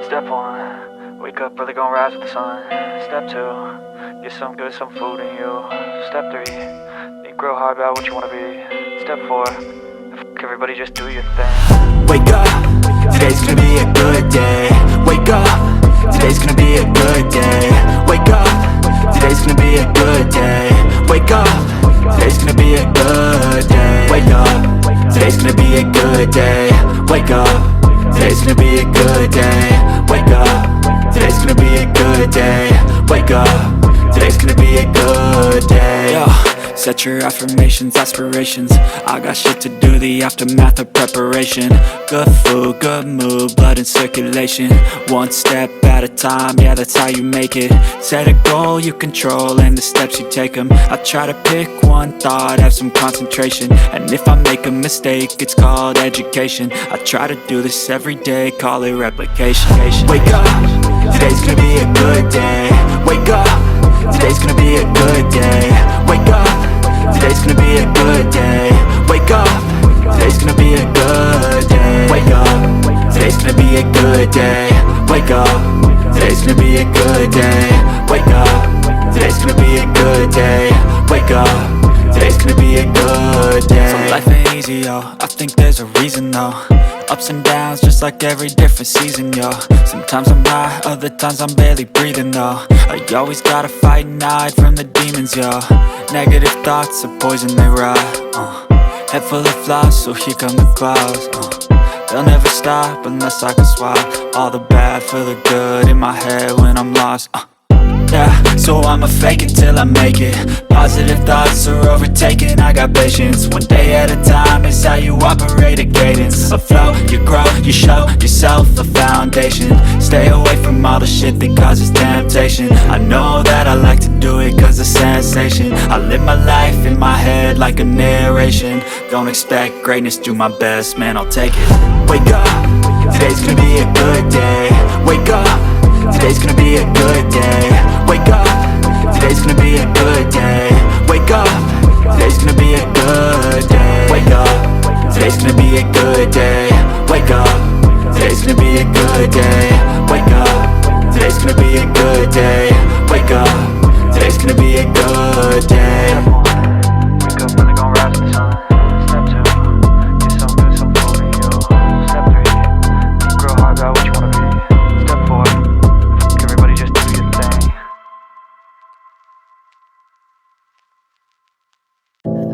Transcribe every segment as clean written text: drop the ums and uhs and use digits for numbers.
Step 1, wake up early, gon' rise with the sun. Step 2, get some good, some food in you. Step 3, think real hard about what you wanna be. Step 4, fuck everybody, just do your thing. Wake up, today's gonna be a good day. Wake up, today's gonna be a good day. Wake up, today's gonna be a good day. Wake up, today's gonna be a good day. Wake up, today's gonna be a good day. Wake up, today's gonna be a good day. Wake up, today's gonna be a good day. Wake up, today's gonna be a good day. Yo, set your affirmations, aspirations. I got shit to do, the aftermath of preparation. Good food, good mood, blood in circulation. One step at a time, yeah, that's how you make it. Set a goal you control and the steps you take them. I try to pick one thought, have some concentration. And if I make a mistake, it's called education. I try to do this every day, call it replication. Wake up, today's gonna be a good day. Wake up, today's gonna be a good day. Wake up, today's gonna be a good day. Wake up, today's gonna be a good day. Wake up, today's gonna be a good day. Wake up, today's gonna be a good day. Wake up, today's gonna be a good day. Wake up, today's gonna be a good day. So life ain't easy, yo, I think there's a reason though. Ups and downs, just like every different season, yo. Sometimes I'm high, other times I'm barely breathing, though. I always gotta fight and hide from the demons, yo. Negative thoughts are poison, they rot. Head full of flies, so here come the clouds. They'll never stop unless I can swap all the bad for the good in my head when I'm lost. Yeah, so I'ma fake it till I make it. Positive thoughts are overtaken, I got patience. One day at a time is how you operate a cadence. A flow, you grow, you show yourself a foundation. Stay away from all the shit that causes temptation. I know that I like to do it cause it's sensation. I live my life in my head like a narration. Don't expect greatness, do my best, man, I'll take it. Wake up, today's gonna be a good day. Wake up, today's gonna be a good day. Wake up, today's gonna be a good day. Wake up, today's gonna be a good day. Wake up, today's gonna be a good day. Wake up, today's gonna be a good day. Wake up, today's gonna be a good day. Wake up, today's gonna be a good day. Wake up early, gon' rise with the sun. Step 2, get some good, some food in you. Step 3, think real hard about what you wanna be. Step 4, fuck everybody, just do your thing.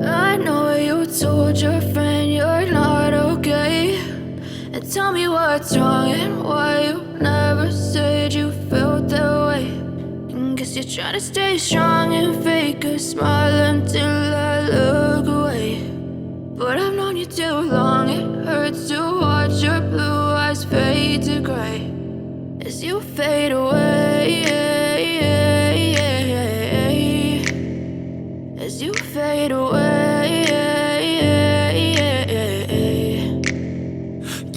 I know you told your friend you're not okay, and tell me what's wrong and why you never said you felt that way. And guess you're trying to stay strong and fake a smile until I look away. But I've known you too long, it hurts to watch your blue eyes fade to gray as you fade away. As you fade away.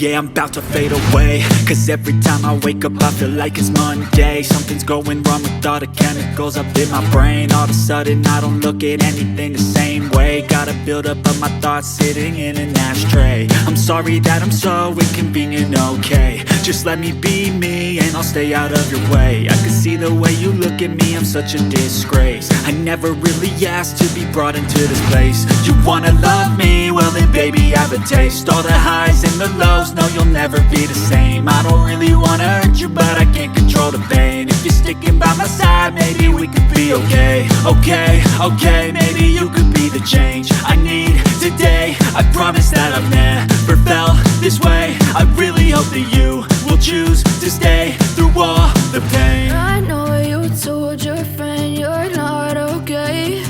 Yeah, I'm about to fade away. Cause every time I wake up I feel like it's Monday. Something's going wrong with all the chemicals up in my brain. All of a sudden I don't look at anything the same way. Got a build up of my thoughts sitting in an ashtray. I'm sorry that I'm so inconvenient, okay. Just let me be me and I'll stay out of your way. I can see the way you look at me, I'm such a disgrace. I never really asked to be brought into this place. You wanna love me? Well then baby I have a taste. All the highs and the lows, no you'll never be the same. I don't really wanna hurt you but I can't control the pain. If you're sticking by my side maybe we could be okay. Okay, maybe you could be the change I need today. I promise that I've never felt this way. I really hope that you will choose to stay through all the pain. I know you told your friend you're not okay,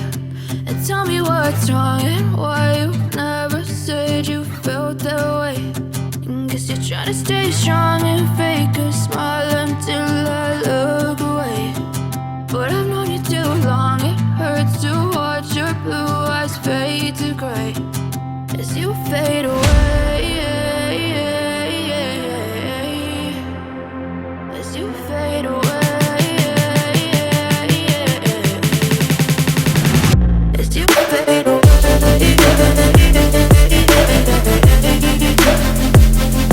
and tell me what's wrong and why you never said you felt that way. And guess you're trying to stay strong and fake a smile until I look away. But I've known you too long, it hurts to watch your blue eyes fade to gray as you fade away. As you fade away. As you fade away.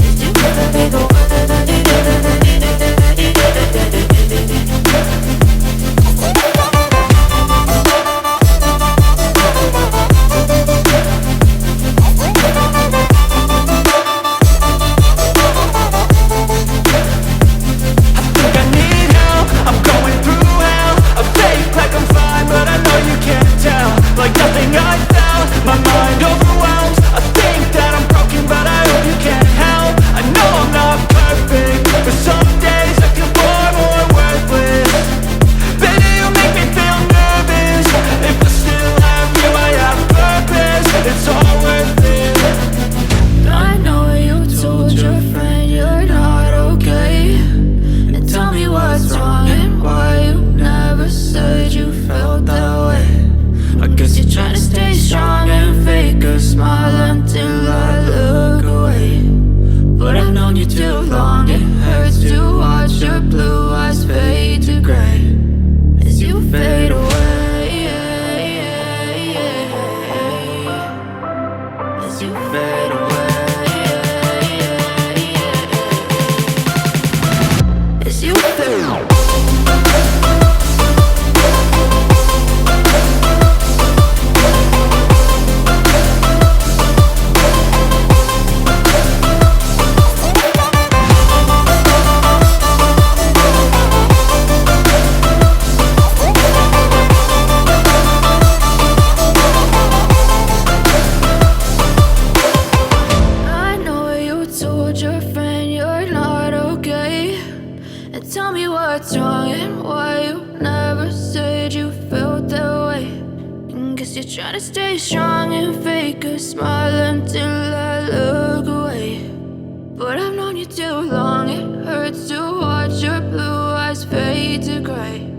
As you fade away. you feel. I know you told your friend you're not okay, and tell me what's wrong and why you never said you felt that way. And guess you're trying to stay strong and fake a smile until I look away. But I've known you too long, it hurts to watch your blue eyes fade to gray.